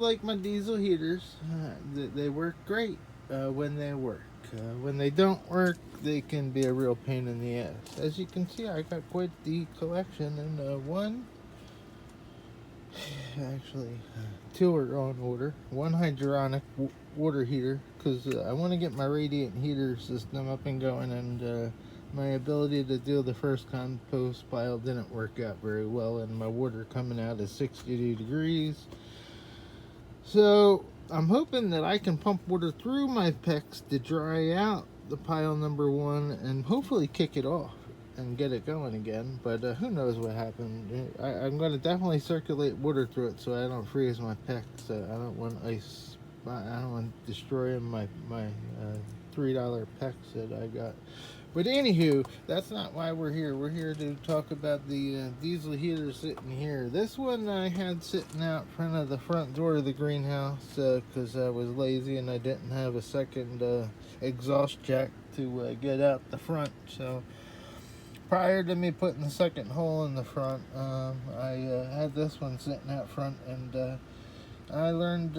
Like my diesel heaters, they work great when they work. When they don't work, they can be a real pain in the ass. As you can see, I got quite the collection, and one, actually, two are on order. One hydronic water heater, because I want to get my radiant heater system up and going, and my ability to do the first compost pile didn't work out very well, and my water coming out is 62 degrees. So I'm hoping that I can pump water through my PEX to dry out the pile number one and hopefully kick it off and get it going again. But who knows what happened? I'm going to definitely circulate water through it so I don't freeze my PEX. I don't want ice. I don't want destroying my $3 PEX that I got. But anywho, that's not why we're here. We're here to talk about the diesel heater sitting here. This one I had sitting out front of the front door of the greenhouse because I was lazy and I didn't have a second exhaust jack to get out the front. So prior to me putting the second hole in the front, I had this one sitting out front, and I learned,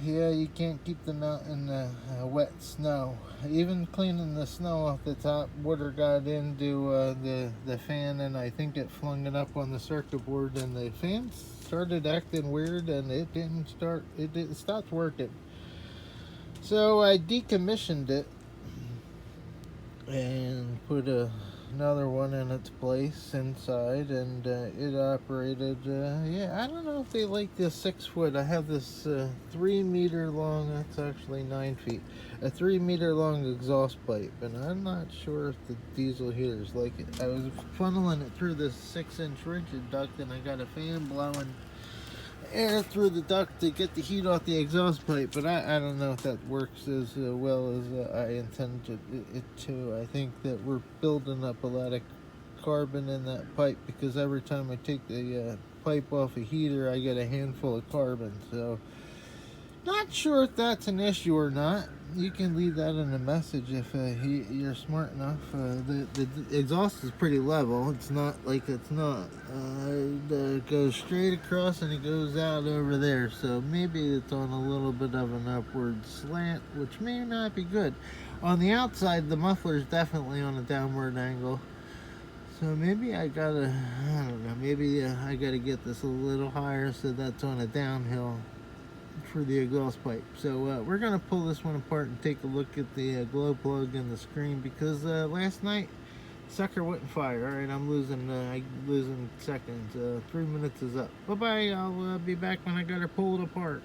yeah, you can't keep them out in the wet snow. Even cleaning the snow off the top, water got into the fan, and I think it flung it up on the circuit board, and the fan started acting weird, and it didn't start. It stopped working. So I decommissioned it and put another one in its place inside, and it operated. Yeah, I don't know if they like this 6 foot. I have this 3 meter long, that's actually 9 feet, a 3 meter long exhaust pipe, and I'm not sure if the diesel heaters like it. I was funneling it through this 6-inch rigid duct, and I got a fan blowing air through the duct to get the heat off the exhaust pipe, but I don't know if that works as well as I intended it to. I think that we're building up a lot of carbon in that pipe, because every time I take the pipe off a heater, I get a handful of carbon. So not sure if that's an issue or not. You can leave that in a message if you're smart enough. The exhaust is pretty level. It's not like it's not. It goes straight across and it goes out over there. So maybe it's on a little bit of an upward slant, which may not be good. On the outside, the muffler is definitely on a downward angle. So maybe I don't know, maybe I gotta get this a little higher so that's on a downhill for the exhaust pipe. So we're gonna pull this one apart and take a look at the glow plug and the screen, because last night sucker wouldn't fire. All right, I'm losing seconds. 3 minutes is up. Bye bye. I'll be back when I gotta pull it apart.